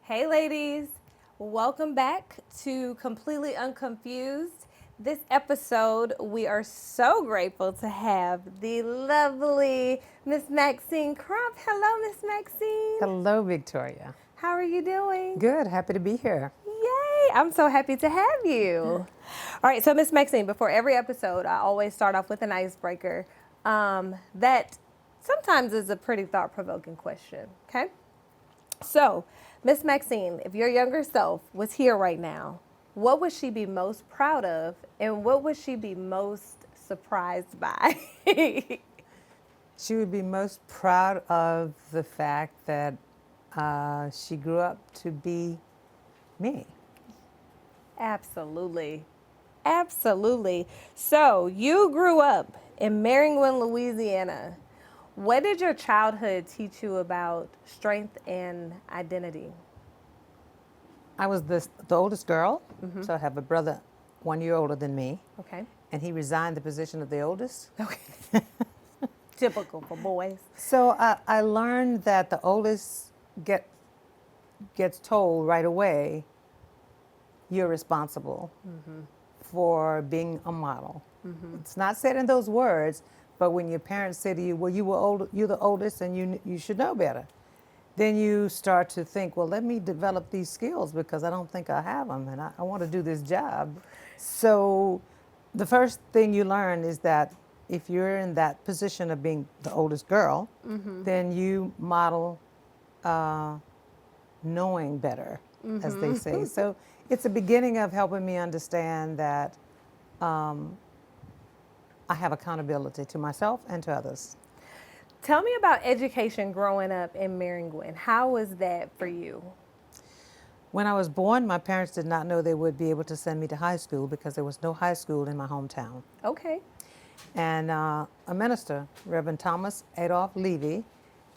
Hey ladies, welcome back to Completely Unconfused. This episode, we are so grateful to have the lovely Miss Maxine Crump. Hello, Miss Maxine. Hello, Victoria. How are you doing? Good, happy to be here. Yay, I'm so happy to have you. All right, so Miss Maxine, before every episode, I always start off with an icebreaker that sometimes is a pretty thought-provoking question, okay? So, Miss Maxine, if your younger self was here right now, what would she be most proud of and what would she be most surprised by? She would be most proud of the fact that she grew up to be me. Absolutely. Absolutely. So, you grew up in Maringouin, Louisiana. What did your childhood teach you about strength and identity? I was the oldest girl, so I have a brother 1 year older than me, Okay. and he resigned the position of the oldest. Okay. Typical for boys. So I learned that the oldest gets told right away, you're responsible for being a model. It's not said in those words, but when your parents say to you, well, you're the oldest and you should know better, then you start to think, well, let me develop these skills because I don't think I have them and I want to do this job. So the first thing you learn is that if you're in that position of being the oldest girl, then you model knowing better, as they say. So it's a beginning of helping me understand that I have accountability to myself and to others. Tell me about education growing up in Maringouin. How was that for you? When I was born, my parents did not know they would be able to send me to high school because there was no high school in my hometown. Okay. And a minister, Reverend Thomas Adolph Levy,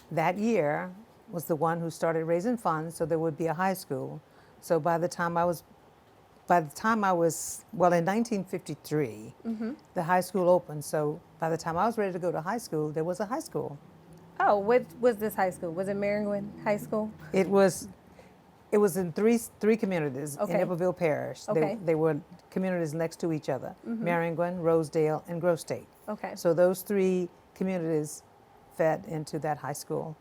that year was the one who started raising funds so there would be a high school. So by the time I was, well, in 1953, the high school opened. So by the time I was ready to go to high school, there was a high school. Oh, what was this high school? Was it Maringouin High School? It was in three communities Okay. in Iberville Parish. Okay. They were communities next to each other, Maringouin, Rosedale, and Grove State. Okay. So those three communities fed into that high school.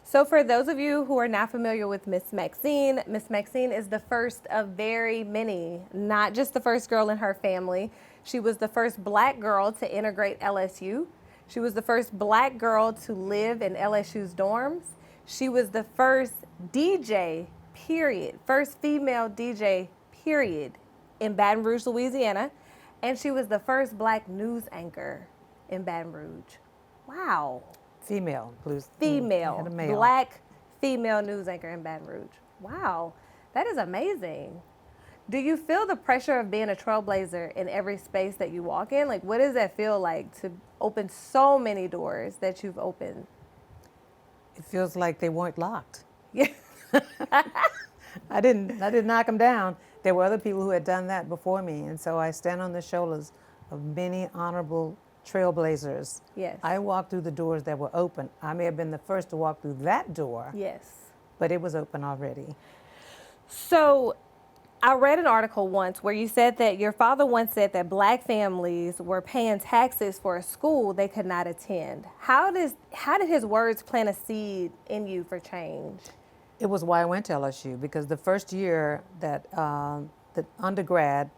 So for those of you who are not familiar with Miss Maxine is the first of very many, not just the first girl in her family. She was the first black girl to integrate LSU. She was the first black girl to live in LSU's dorms. She was the first DJ, period, first female DJ, period, in Baton Rouge, Louisiana. And she was the first black news anchor in Baton Rouge. Wow. Female, Female, and a male. black female news anchor in Baton Rouge. Wow, that is amazing. Do you feel the pressure of being a trailblazer in every space that you walk in? Like, what does that feel like to open so many doors that you've opened? It feels like they weren't locked. Yeah. I didn't knock them down. There were other people who had done that before me, and so I stand on the shoulders of many honorable trailblazers. Yes. I walked through the doors that were open. I may have been the first to walk through that door, Yes. but it was open already. So I read an article once where you said that your father once said that black families were paying taxes for a school they could not attend. How did his words plant a seed in you for change? It was why I went to LSU, because the first year that the undergrad,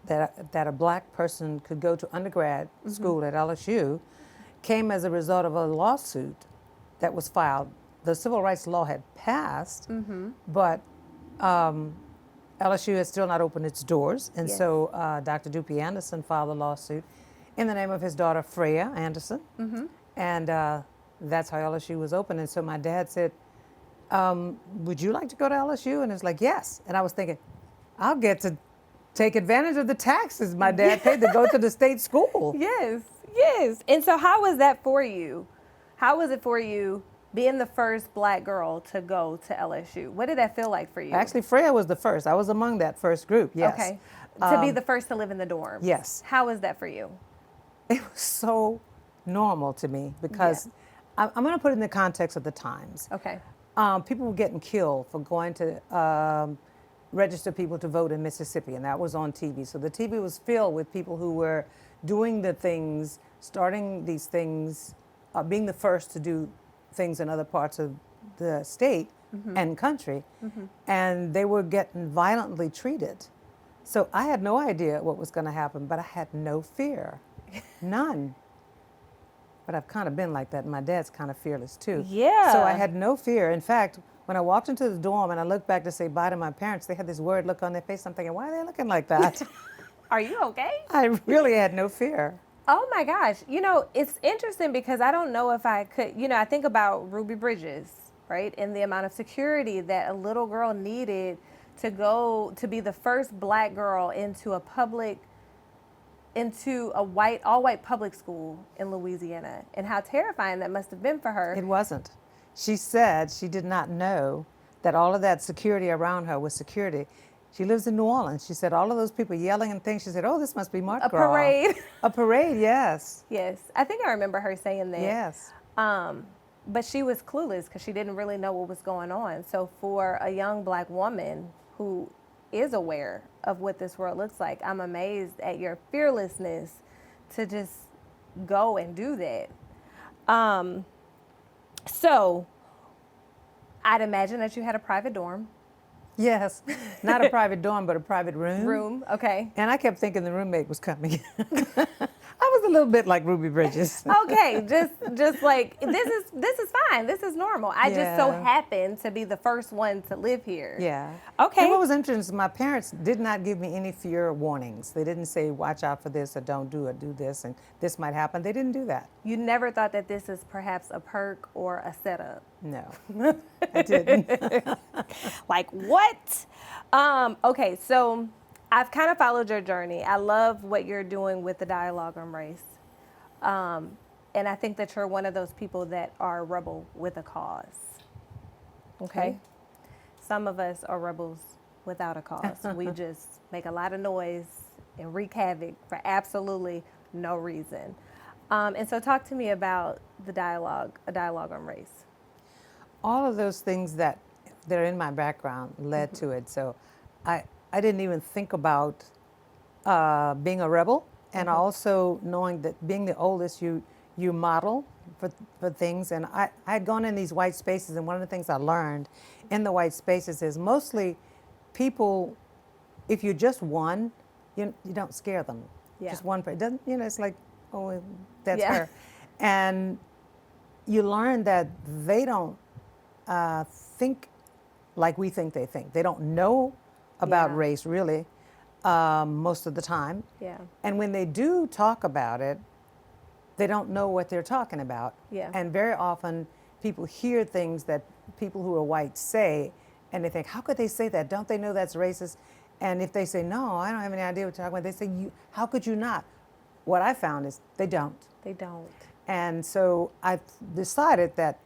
that a black person could go to undergrad school at LSU came as a result of a lawsuit that was filed. The civil rights law had passed, but LSU had still not opened its doors. And Yes. so Dr. Dupuy Anderson filed a lawsuit in the name of his daughter, Freya Anderson. And that's how LSU was open. And so my dad said, would you like to go to LSU? And it's like, yes. And I was thinking, I'll get to take advantage of the taxes my dad paid to go to the state school. Yes, yes. And so how was that for you? How was it for you being the first black girl to go to LSU? What did that feel like for you? Actually, Freya was the first. I was among that first group, yes. Okay. To be the first to live in the dorms. Yes. How was that for you? It was so normal to me because I'm going to put it in the context of the times. Okay. people were getting killed for going to register people to vote in Mississippi, and that was on TV. So the TV was filled with people who were doing the things, starting these things, being the first to do things in other parts of the state and country, and they were getting violently treated. So I had no idea what was going to happen, but I had no fear, none. But I've kind of been like that, and my dad's kind of fearless too. Yeah. So I had no fear. In fact, when I walked into the dorm and I looked back to say bye to my parents, they had this worried look on their face. I'm thinking, why are they looking like that? Are you okay? I really had no fear. Oh my gosh. You know, it's interesting because I don't know if I could, you know, I think about Ruby Bridges, right? And the amount of security that a little girl needed to go to be the first black girl into a all white public school in Louisiana, and how terrifying that must have been for her. It wasn't. She said she did not know that all of that security around her was security. She lives in New Orleans. She said all of those people yelling and things. She said, oh, this must be Mardi Gras. A parade. A parade, yes. Yes. I think I remember her saying that. Yes. But she was clueless because she didn't really know what was going on. So for a young black woman who is aware of what this world looks like, I'm amazed at your fearlessness to just go and do that. So I'd imagine that you had a private dorm. Yes. Not a private dorm, but a private room. Okay. And I kept thinking the roommate was coming. I was a little bit like Ruby Bridges. Okay, just like this is fine. This is normal. I just so happened to be the first one to live here. Yeah. Okay. And what was interesting, my parents did not give me any fear warnings. They didn't say, watch out for this or don't do or do this and this might happen. They didn't do that. You never thought that this is perhaps a perk or a setup? No, I didn't. Like what? Okay, so I've kind of followed your journey. I love what you're doing with the dialogue on race. And I think that you're one of those people that are a rebel with a cause. Okay? Some of us are rebels without a cause. We just make a lot of noise and wreak havoc for absolutely no reason. And so talk to me about a dialogue on race. All of those things that are in my background led to it. So I didn't even think about being a rebel, and also knowing that being the oldest, you model for things. And I had gone in these white spaces, and one of the things I learned in the white spaces is mostly people, if you're just one, you don't scare them. Yeah. Just one person. Doesn't, it's like, oh, that's Yeah. her. And you learn that they don't think like we think they think. They don't know about race really most of the time. Yeah. And when they do talk about it, they don't know what they're talking about. Yeah. And very often people hear things that people who are white say, and they think, how could they say that? Don't they know that's racist? And if they say, no, I don't have any idea what you're talking about, they say, how could you not? What I found is they don't. They don't. And so I decided that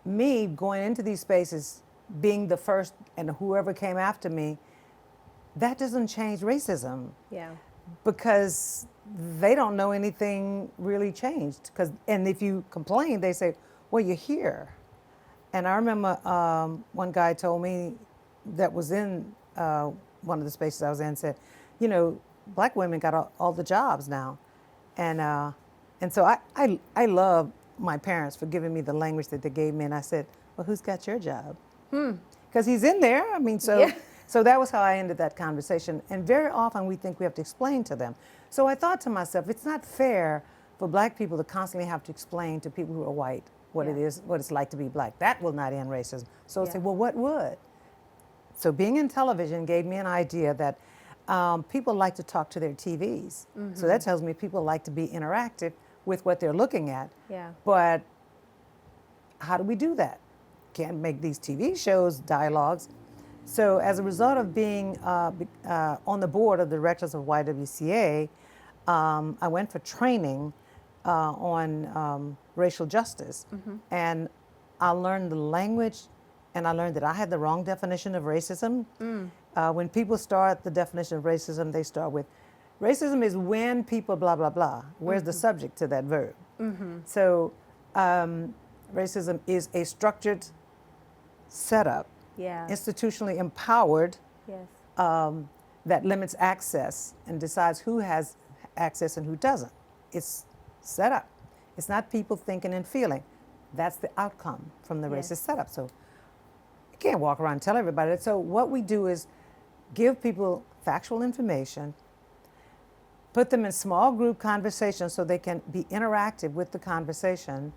me going into these spaces, being the first and whoever came after me, that doesn't change racism. Yeah. Because they don't know anything really changed. And if you complain, they say, well, you're here. And I remember one guy told me that was in one of the spaces I was in, said, black women got all the jobs now. And so I love my parents for giving me the language that they gave me. And I said, well, who's got your job? Because he's in there. I mean, so that was how I ended that conversation. And very often we think we have to explain to them. So I thought to myself, it's not fair for black people to constantly have to explain to people who are white what it is, what it's like to be black. That will not end racism. So I said, well, what would? So being in television gave me an idea that people like to talk to their TVs. So that tells me people like to be interactive with what they're looking at. Yeah. But how do we do that? Can't make these TV shows dialogues. So as a result of being on the board of the directors of YWCA, I went for training on racial justice. And I learned the language, and I learned that I had the wrong definition of racism. When people start the definition of racism, they start with, racism is when people blah, blah, blah. Where's the subject to that verb? So racism is a structured setup, Yeah. institutionally empowered, Yes. that limits access and decides who has access and who doesn't. It's set up. It's not people thinking and feeling. That's the outcome from the Yes. racist setup. So you can't walk around and tell everybody that. So what we do is give people factual information, put them in small group conversations so they can be interactive with the conversation.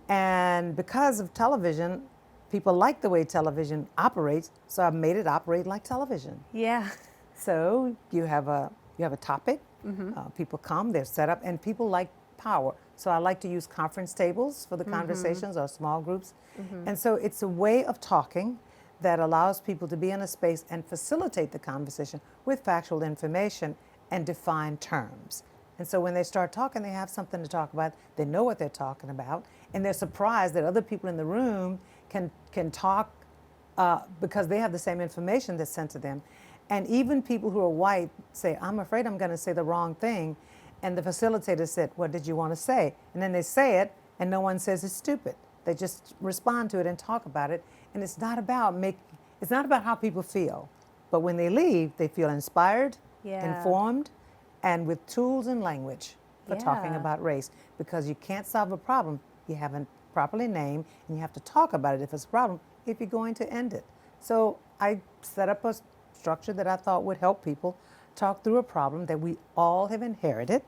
And because of television, people like the way television operates, so I've made it operate like television. Yeah. So you have a topic, people come, they're set up, and people like power. So I like to use conference tables for the conversations or small groups. And so it's a way of talking that allows people to be in a space and facilitate the conversation with factual information and define terms. And so when they start talking, they have something to talk about. They know what they're talking about, and they're surprised that other people in the room can talk because they have the same information that's sent to them. And even people who are white say, I'm afraid I'm going to say the wrong thing. And the facilitator said, what did you want to say? And then they say it, and no one says it's stupid. They just respond to it and talk about it. And it's not about how people feel. But when they leave, they feel inspired, Yeah. informed, and with tools and language for talking Yeah. about race. Because you can't solve a problem you haven't properly named, and you have to talk about it if it's a problem, if you're going to end it. So I set up a structure that I thought would help people talk through a problem that we all have inherited,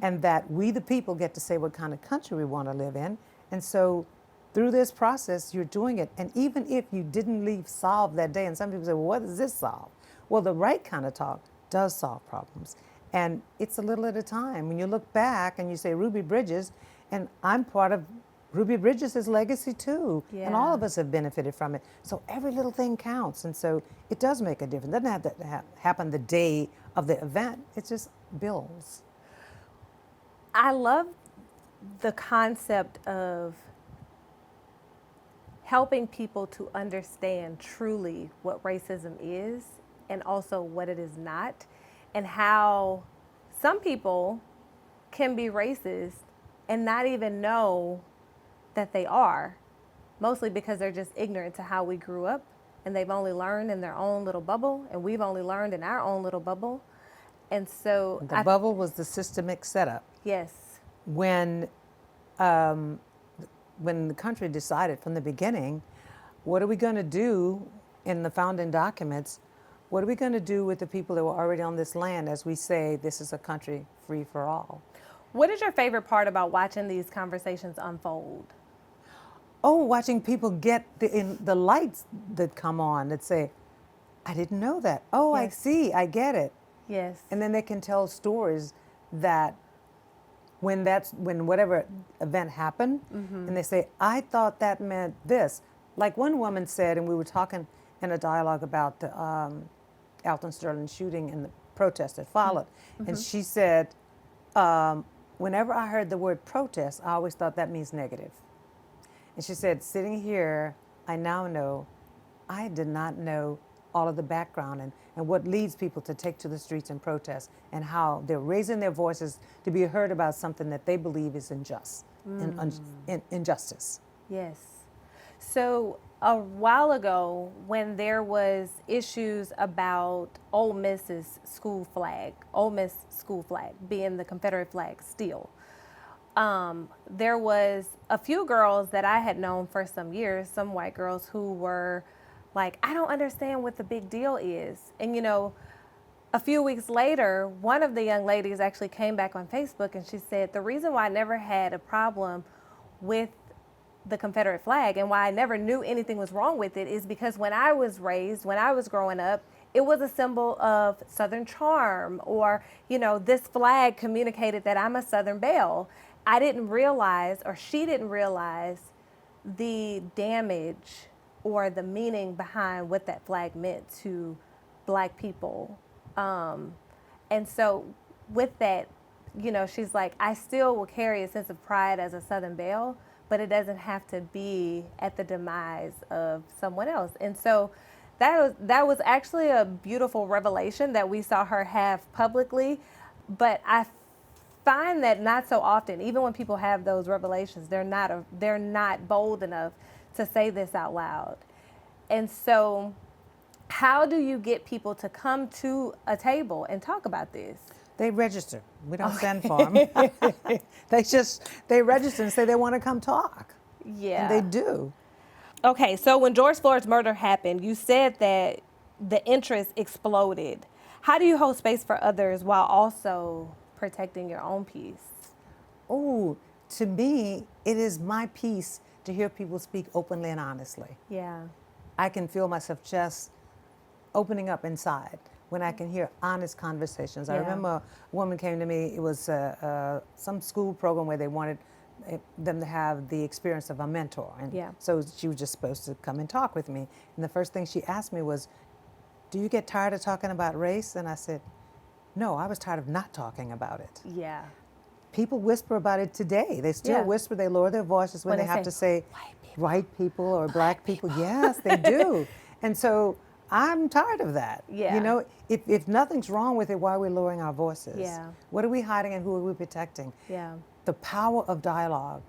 and that we the people get to say what kind of country we want to live in. And so through this process, you're doing it. And even if you didn't leave solved that day, and some people say, well, what does this solve? Well, the right kind of talk does solve problems. And it's a little at a time. When you look back and you say Ruby Bridges, and I'm part of Ruby Bridges' legacy too. And all of us have benefited from it. So every little thing counts. And so it does make a difference. It doesn't have to happen the day of the event. It just builds. I love the concept of helping people to understand truly what racism is and also what it is not, and how some people can be racist and not even know that they are, mostly because they're just ignorant to how we grew up, and they've only learned in their own little bubble, and we've only learned in our own little bubble. And so The bubble was the systemic setup. Yes. When the country decided from the beginning, what are we going to do in the founding documents? What are we going to do with the people that were already on this land as we say this is a country free for all? What is your favorite part about watching these conversations unfold? Oh, watching people get the lights that come on that say, I didn't know that. Oh, I Yes. see, I get it. Yes. And then they can tell stories that when whatever event happened, and they say, I thought that meant this. Like one woman said, and we were talking in a dialogue about the Alton Sterling shooting and the protest that followed, and she said, whenever I heard the word protest, I always thought that means negative. And she said, sitting here, I now know I did not know all of the background and what leads people to take to the streets and protest, and how they're raising their voices to be heard about something that they believe is unjust, injustice. Yes. So a while ago, when there was issues about Ole Miss's school flag, Ole Miss school flag being the Confederate flag still, there was a few girls that I had known for some years, some white girls who were like, I don't understand what the big deal is. And you know, a few weeks later, one of the young ladies actually came back on Facebook and she said, the reason why I never had a problem with the Confederate flag and why I never knew anything was wrong with it is because when I was raised, when I was growing up, it was a symbol of Southern charm, or, you know, this flag communicated that I'm a Southern belle. I didn't realize, or she didn't realize, the damage or the meaning behind what that flag meant to Black people. And so with that, you know, she's like, I still will carry a sense of pride as a Southern belle, but it doesn't have to be at the demise of someone else. And so that was actually a beautiful revelation that we saw her have publicly. But I find that not so often, even when people have those revelations, they're not bold enough to say this out loud. And so how do you get people to come to a table and talk about this? They register. We don't send for them. They register and say they want to come talk. Yeah. And they do. Okay, so when George Floyd's murder happened, you said that the interest exploded. How do you hold space for others while also protecting your own peace? Oh, to me, it is my peace to hear people speak openly and honestly. Yeah. I can feel myself just opening up inside when I can hear honest conversations. I Yeah. remember a woman came to me, it was some school program where they wanted them to have the experience of a mentor. And Yeah. so she was just supposed to come and talk with me. And the first thing she asked me was, do you get tired of talking about race? And I said, no, I was tired of not talking about it. Yeah. People whisper about it today. They still Yeah. whisper, they lower their voices when they have to say white people or black people. Yes, they do. And so I'm tired of that. Yeah. You know, if nothing's wrong with it, why are we lowering our voices? Yeah. What are we hiding and who are we protecting? Yeah. The power of dialogue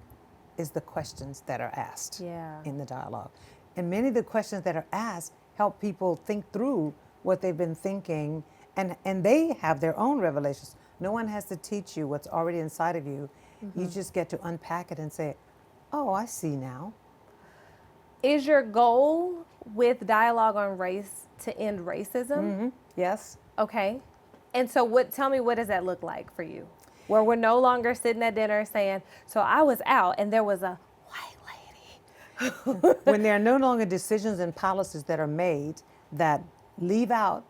is the questions that are asked Yeah. in the dialogue. And many of the questions that are asked help people think through what they've been thinking, and they have their own revelations. No one has to teach you what's already inside of you. You just get to unpack it and say, oh, I see now. Is your goal with dialogue on race to end racism? Yes. Okay. And so tell me, what does that look like for you? Where we're no longer sitting at dinner saying, so I was out and there was a white lady. When there are no longer decisions and policies that are made that leave out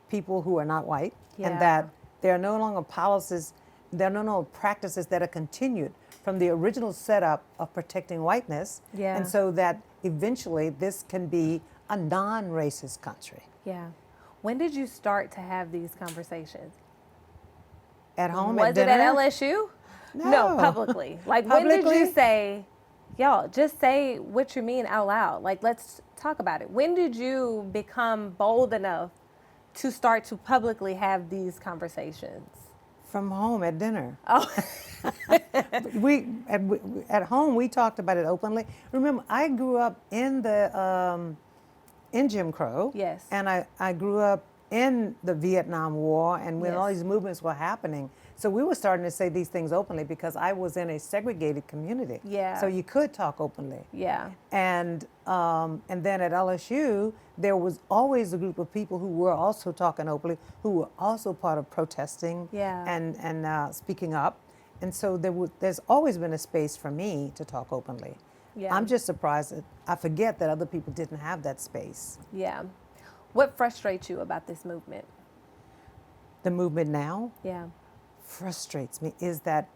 people who are not white, Yeah. and that there are no longer policies, there are no longer practices that are continued from the original setup of protecting whiteness. Yeah. And so that eventually this can be a non-racist country. Yeah. When did you start to have these conversations? At home, Was at it dinner? at LSU? No. Publicly. Like, when did Publicly? you say, y'all, just say what you mean out loud? Like, let's talk about it. When did you become bold enough to start to publicly have these conversations? From home at dinner. Oh, At home, we talked about it openly. Remember, I grew up in Jim Crow. Yes. And I grew up in the Vietnam War, and when all Yes. these movements were happening. So we were starting to say these things openly because I was in a segregated community. Yeah. So you could talk openly. yeah. And then at LSU, there was always a group of people who were also talking openly, who were also part of protesting Yeah. and speaking up. And so there's always been a space for me to talk openly. Yeah. I'm just surprised that I forget that other people didn't have that space. Yeah. What frustrates you about this movement? The movement now Yeah. frustrates me is that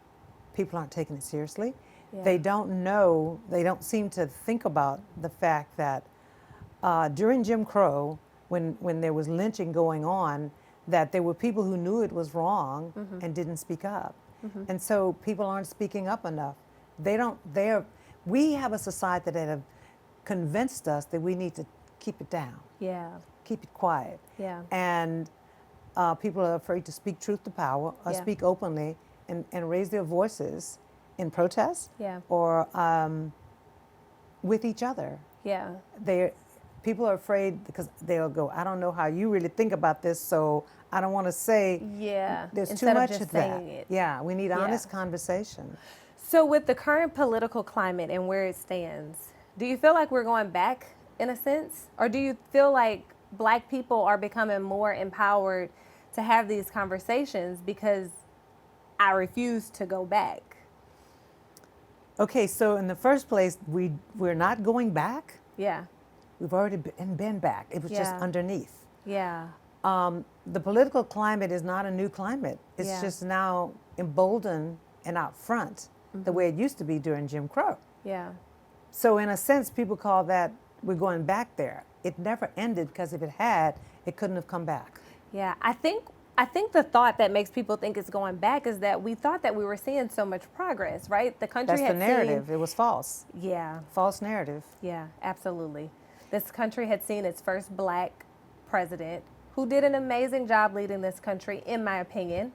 people aren't taking it seriously. Yeah. They don't seem to think about the fact that during Jim Crow, when there was lynching going on, that there were people who knew it was wrong and didn't speak up. And so people aren't speaking up enough. We have a society that have convinced us that we need to keep it down, Yeah. keep it quiet. Yeah. And people are afraid to speak truth to power or Yeah. speak openly and raise their voices in protest Yeah. or with each other. Yeah. People are afraid because they'll go, I don't know how you really think about this, so I don't want to say Yeah. there's Instead too much of just of that. saying it. Yeah, we need Yeah. honest conversation. So with the current political climate and where it stands, do you feel like we're going back in a sense? Or do you feel like Black people are becoming more empowered to have these conversations because I refuse to go back? Okay, so in the first place, we're not going back. Yeah. We've already been back. It was just Yeah. underneath. Yeah. The political climate is not a new climate. It's Yeah. just now emboldened and out front the way it used to be during Jim Crow. Yeah. So in a sense, people call that we're going back there. It never ended because if it had, it couldn't have come back. Yeah. I think the thought that makes people think it's going back is that we thought that we were seeing so much progress, right? The country That's had the narrative. It was false. Yeah. False narrative. Yeah, absolutely. This country had seen its first Black president who did an amazing job leading this country, in my opinion.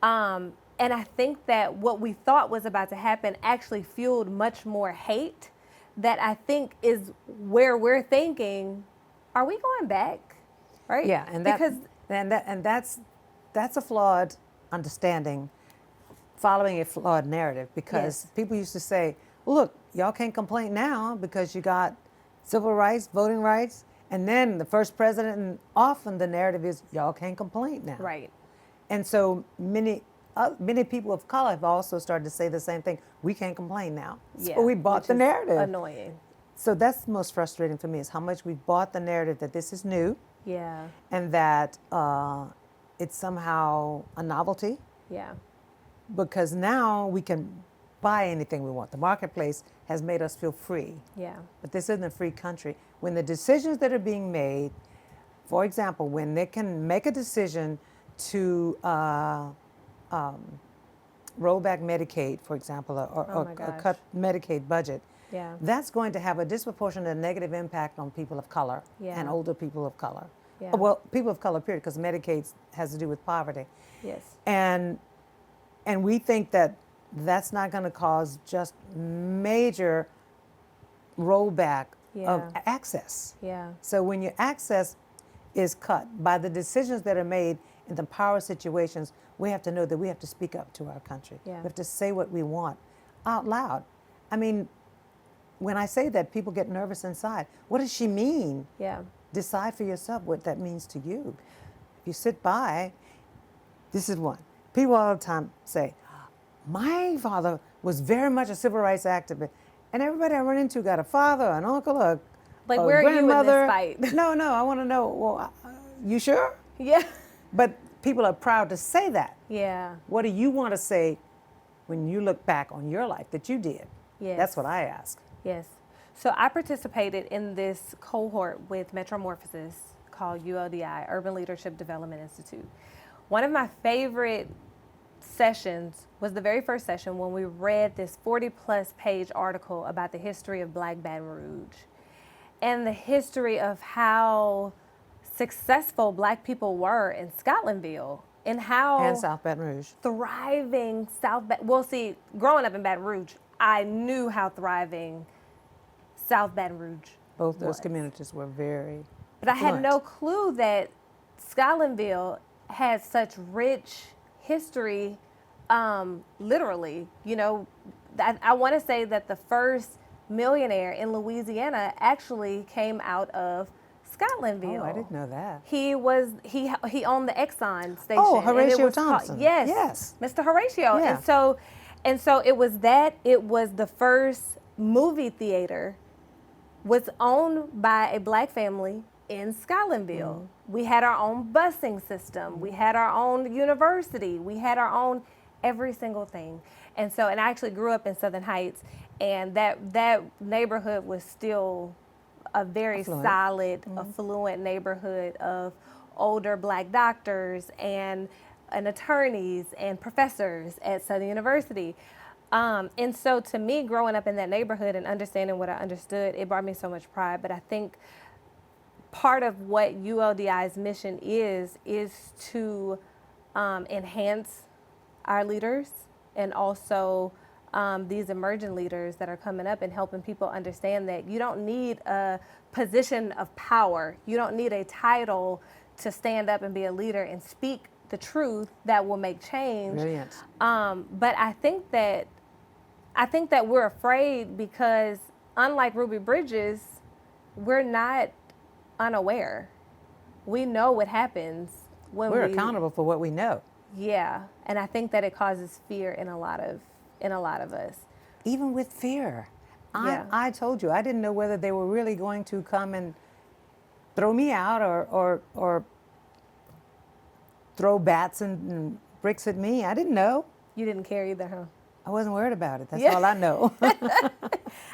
And I think that what we thought was about to happen actually fueled much more hate that I think is where we're thinking, are we going back? Right? Yeah, and that's a flawed understanding, following a flawed narrative, because Yes. people used to say, look, y'all can't complain now because you got civil rights, voting rights, and then the first president, and often the narrative is y'all can't complain now. Right. And so many people of color have also started to say the same thing. We can't complain now. Yeah. So we bought which the is narrative. Annoying. So that's the most frustrating for me, is how much we've bought the narrative that this is new, Yeah. and that it's somehow a novelty, Yeah. because now we can buy anything we want. The marketplace has made us feel free. Yeah. But this isn't a free country. When the decisions that are being made, for example, when they can make a decision to roll back Medicaid, for example, Oh my or gosh. cut Medicaid budget, Yeah. that's going to have a disproportionate negative impact on people of color Yeah. and older people of color. Yeah. Well, people of color, period, because Medicaid has to do with poverty. Yes. And we think that that's not going to cause just major rollback of Yeah. access. Yeah. So when your access is cut by the decisions that are made in the power situations, we have to know that we have to speak up to our country. Yeah. We have to say what we want out loud. I mean, when I say that, people get nervous inside. What does she mean? Yeah. Decide for yourself what that means to you. If you sit by, this is one. People all the time say, my father was very much a civil rights activist. And everybody I run into got a father, an uncle, a Like, a where are you in this grandmother. fight? No, I want to know, well, you sure? Yeah. But people are proud to say that. Yeah. What do you want to say when you look back on your life that you did? Yes. That's what I ask. Yes. So I participated in this cohort with Metromorphosis called ULDI, Urban Leadership Development Institute. One of my favorite sessions was the very first session when we read this 40-plus page article about the history of Black Baton Rouge and the history of how successful Black people were in Scotlandville and how And South Baton Rouge. thriving well, see, growing up in Baton Rouge, I knew how thriving South Baton Rouge Both those was. communities were very But I had affluent. no clue that Scotlandville had such rich history, literally. You know, I want to say that the first millionaire in Louisiana actually came out of Scotlandville. Oh, I didn't know that. He owned the Exxon station. Oh, and it Horatio was Thompson. Yes. Yes. Mr. Horatio. Yeah. And so it was the first movie theater was owned by a Black family in Scotlandville. Mm-hmm. We had our own busing system. We had our own university. We had our own every single thing. And I actually grew up in Southern Heights, and that neighborhood was still a very Affluent. solid, affluent neighborhood of older Black doctors and attorneys and professors at Southern University. And so to me, growing up in that neighborhood and understanding what I understood, it brought me so much pride. But I think part of what ULDI's mission is to enhance our leaders and also these emerging leaders that are coming up and helping people understand that you don't need a position of power. You don't need a title to stand up and be a leader and speak the truth that will make change. Brilliant. But I think that we're afraid because, unlike Ruby Bridges, we're not unaware. We know what happens when We're accountable for what we know. Yeah, and I think that it causes fear in a lot of us. Even with fear. Yeah. I told you, I didn't know whether they were really going to come and throw me out or throw bats and bricks at me. I didn't know. You didn't care either, huh? I wasn't worried about it. That's Yeah. all I know.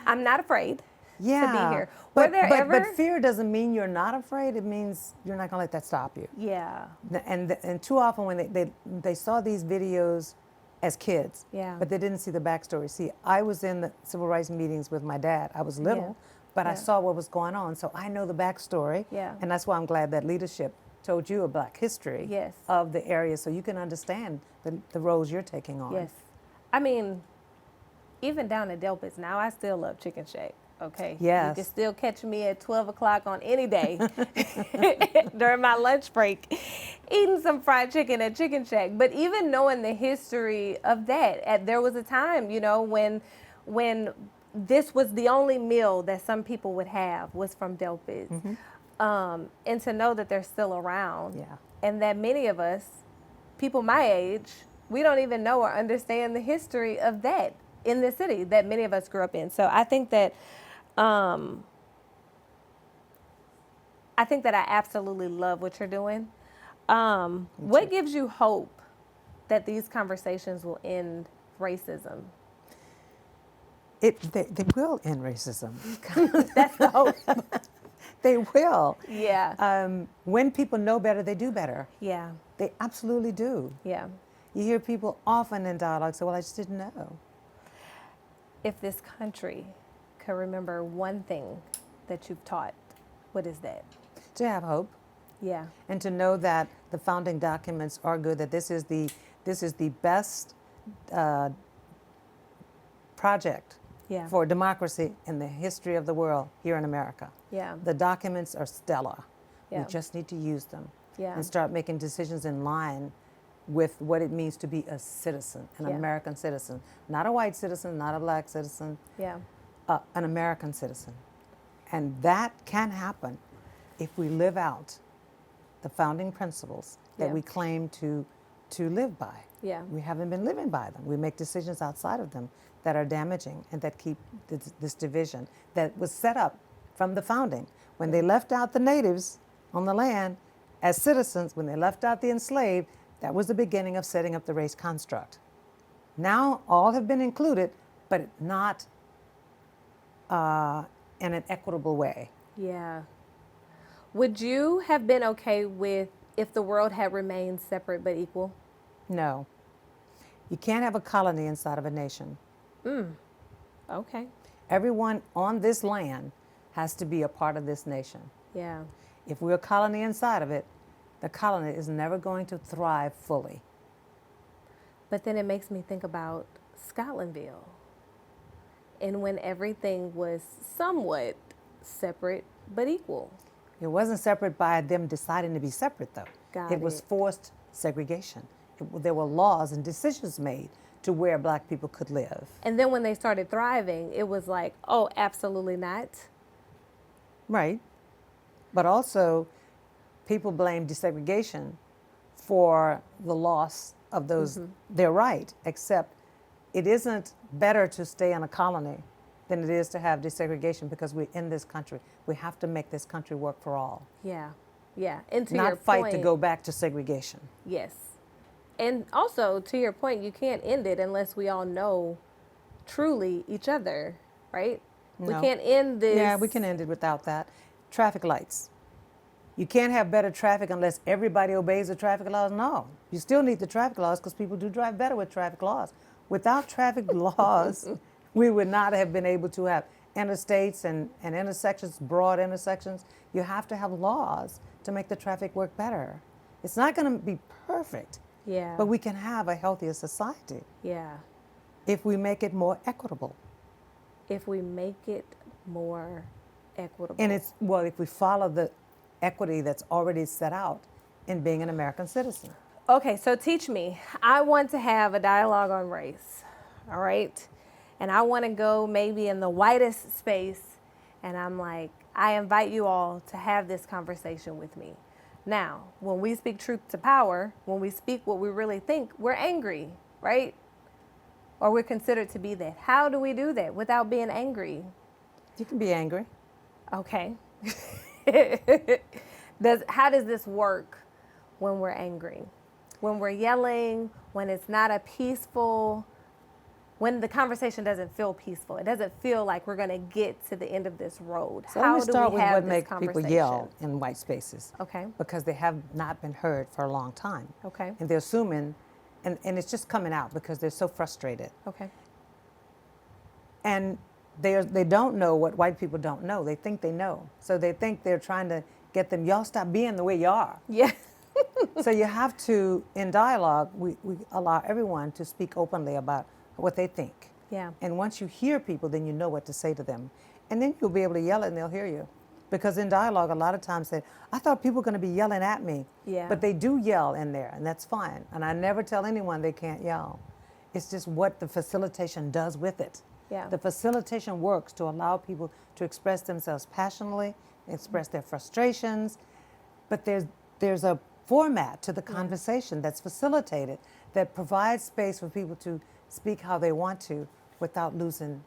I'm not afraid Yeah. to be here. Were there ever? But fear doesn't mean you're not afraid. It means you're not going to let that stop you. Yeah. And too often when they saw these videos as kids, Yeah. but they didn't see the backstory. See, I was in the civil rights meetings with my dad. I was little, but I Yeah. saw what was going on, so I know the backstory. Yeah. And that's why I'm glad that leadership told you a Black history Yes. of the area, so you can understand the roles you're taking on. Yes. I mean, even down at Delpit's now, I still love Chicken Shack. Okay. Yes. You can still catch me at 12 o'clock on any day during my lunch break eating some fried chicken at Chicken Shack. But even knowing the history of that, there was a time, when this was the only meal that some people would have was from Delphis. And to know that they're still around. Yeah. And that many of us, people my age, we don't even know or understand the history of that in the city that many of us grew up in. So I think that I absolutely love what you're doing. What gives you hope that these conversations will end racism? They will end racism. That's the hope. They will. Yeah. When people know better, they do better. Yeah. They absolutely do. Yeah. You hear people often in dialogue say, well, I just didn't know. If this country could remember one thing that you've taught, what is that? To have hope. Yeah. And to know that the founding documents are good, that this is the best project Yeah. for democracy in the history of the world here in America. Yeah. The documents are stellar. Yeah. We just need to use them Yeah. and start making decisions in line with what it means to be a citizen, an Yeah. American citizen. Not a white citizen, not a black citizen, Yeah. an American citizen. And that can happen if we live out the founding principles that Yeah. we claim to live by. Yeah. We haven't been living by them. We make decisions outside of them that are damaging and that keep this division that was set up from the founding. When they left out the natives on the land as citizens, when they left out the enslaved, that was the beginning of setting up the race construct. Now all have been included, but not in an equitable way. Yeah. Would you have been okay with if the world had remained separate but equal? No. You can't have a colony inside of a nation. Okay. Everyone on this land has to be a part of this nation. Yeah. If we're a colony inside of it, the colony is never going to thrive fully. But then it makes me think about Scotlandville. And when everything was somewhat separate but equal. It wasn't separate by them deciding to be separate, though. Got It was it. forced segregation. There were laws and decisions made to where black people could live. And then when they started thriving, it was like, oh, absolutely not. Right. But also, people blame desegregation for the loss of those, their right, except it isn't better to stay in a colony than it is to have desegregation because we're in this country. We have to make this country work for all. Yeah. Yeah. And to your Not fight point, to go back to segregation. Yes. And also, to your point, you can't end it unless we all know truly each other, right? We No. can't end this. Yeah, we can end it without that. Traffic lights. You can't have better traffic unless everybody obeys the traffic laws. No, you still need the traffic laws because people do drive better with traffic laws. Without traffic laws, we would not have been able to have interstates and intersections, broad intersections. You have to have laws to make the traffic work better. It's not going to be perfect, Yeah. but we can have a healthier society Yeah. if we make it more equitable. If we make it more equitable. And it's, well, if we follow the equity that's already set out in being an American citizen. Okay, so teach me. I want to have a dialogue on race, all right? And I want to go maybe in the whitest space, and I'm like, I invite you all to have this conversation with me. Now, when we speak truth to power, when we speak what we really think, we're angry, right? Or we're considered to be that. How do we do that without being angry? You can be angry. Okay. How does this work when we're angry? When we're yelling, when it's not a peaceful, when the conversation doesn't feel peaceful, it doesn't feel like we're going to get to the end of this road. So How let me do start we with have what this makes people conversation? yell in white spaces. Okay. Because they have not been heard for a long time. Okay. And they're assuming, and it's just coming out because they're so frustrated. Okay. And they don't know what white people don't know. They think they know. So they think they're trying to get them, y'all stop being the way you are. Yeah. So you have to, in dialogue, we allow everyone to speak openly about what they think. Yeah. And once you hear people, then you know what to say to them. And then you'll be able to yell it and they'll hear you. Because in dialogue, a lot of times say, I thought people were going to be yelling at me. Yeah. But they do yell in there, and that's fine. And I never tell anyone they can't yell. It's just what the facilitation does with it. Yeah. The facilitation works to allow people to express themselves passionately, express their frustrations. But there's a format to the conversation that's facilitated, that provides space for people to speak how they want to without losing.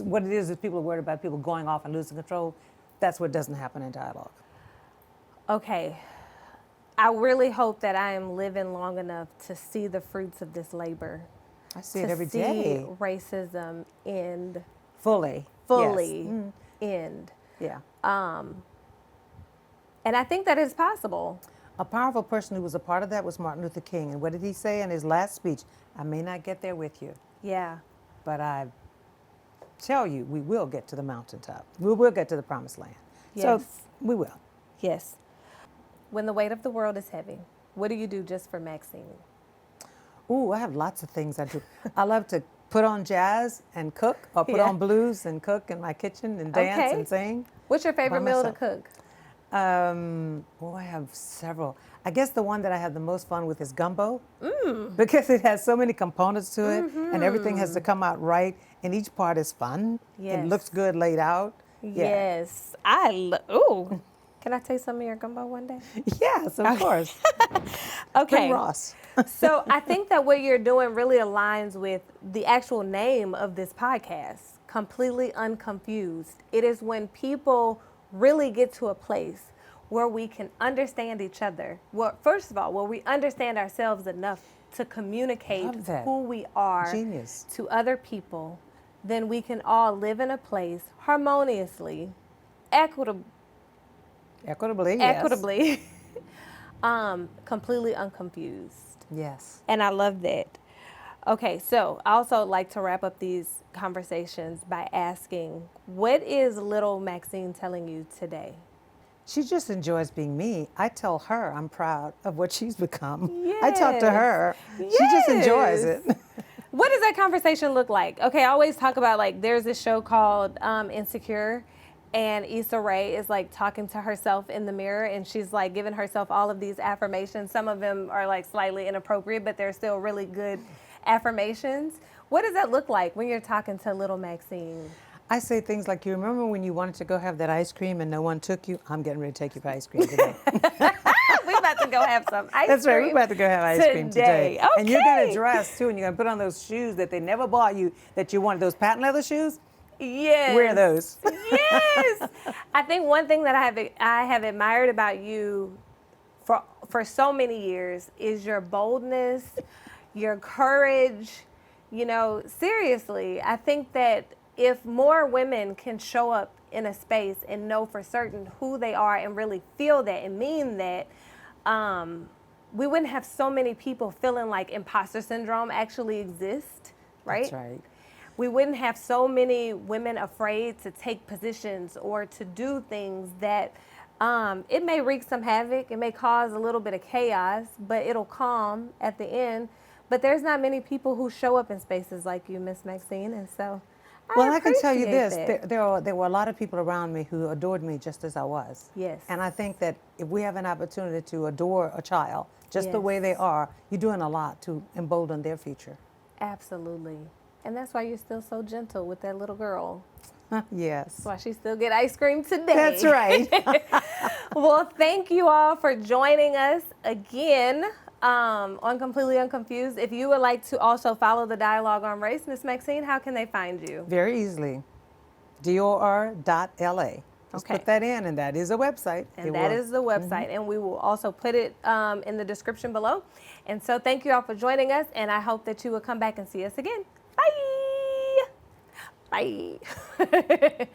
What it is people are worried about people going off and losing control. That's what doesn't happen in dialogue. Okay. I really hope that I am living long enough to see the fruits of this labor. I see it every day. To see racism end. Fully. Fully Yes. end. Yeah. And I think that is possible. A powerful person who was a part of that was Martin Luther King. And what did he say in his last speech? I may not get there with you, Yeah. but I tell you, we will get to the mountaintop. We will get to the promised land. Yes. So we will. Yes. When the weight of the world is heavy, what do you do just for Maxine? Ooh, I have lots of things I do. I love to put on jazz and cook, or put Yeah. on blues and cook in my kitchen and dance Okay. and sing. What's your favorite meal to myself. cook? I have several. I guess the one that I have the most fun with is gumbo, because it has so many components to it, and everything has to come out right, and each part is fun. Yes. It looks good laid out. Yeah. Yes. Ooh. Can I taste some of your gumbo one day? Yes, of course. Okay. Bring Ross. So I think that what you're doing really aligns with the actual name of this podcast, Completely Unconfused. It is when people really get to a place where we can understand each other. Well, first of all, where we understand ourselves enough to communicate Love that. who we are Genius. to other people, then we can all live in a place harmoniously, equitably, Equitably, completely unconfused. yes. And I love that. Okay, so I also like to wrap up these conversations by asking, what is little Maxine telling you today? She just enjoys being me. I tell her I'm proud of what she's become. I talk to her. She just enjoys it. What does that conversation look like? Okay, I always talk about, like, there's this show called Insecure, and Issa Rae is like talking to herself in the mirror, and she's like giving herself all of these affirmations. Some of them are like slightly inappropriate, but they're still really good affirmations. What does that look like when you're talking to little Maxine? I say things like, you remember when you wanted to go have that ice cream and no one took you? I'm getting ready to take you for ice cream today. We're about to go have some ice cream. That's right, we're about to go have ice cream today. Okay. And you're going to dress too, and you're going to put on those shoes that they never bought you, that you wanted, those patent leather shoes. Yes. Wear those. Yes. I think one thing that I have admired about you for so many years is your boldness, your courage. You know, seriously, I think that if more women can show up in a space and know for certain who they are and really feel that and mean that, we wouldn't have so many people feeling like imposter syndrome actually exists, right? That's right. We wouldn't have so many women afraid to take positions or to do things that it may wreak some havoc, it may cause a little bit of chaos, but it'll calm at the end. But there's not many people who show up in spaces like you, Miss Maxine, and so I can tell you appreciate this, that. there were a lot of people around me who adored me just as I was. Yes. And I think that if we have an opportunity to adore a child just the way Yes. they are, you're doing a lot to embolden their future. Absolutely. And that's why you're still so gentle with that little girl. Yes. That's why she still get ice cream today. That's right. Well, thank you all for joining us again on Completely Unconfused. If you would like to also follow the dialogue on race, Miss Maxine, how can they find you? Very easily. DOR.LA. Just Okay. put that in, and that is a website. And that is the website. Mm-hmm. And we will also put it in the description below. And so thank you all for joining us. And I hope that you will come back and see us again. Bye. Bye.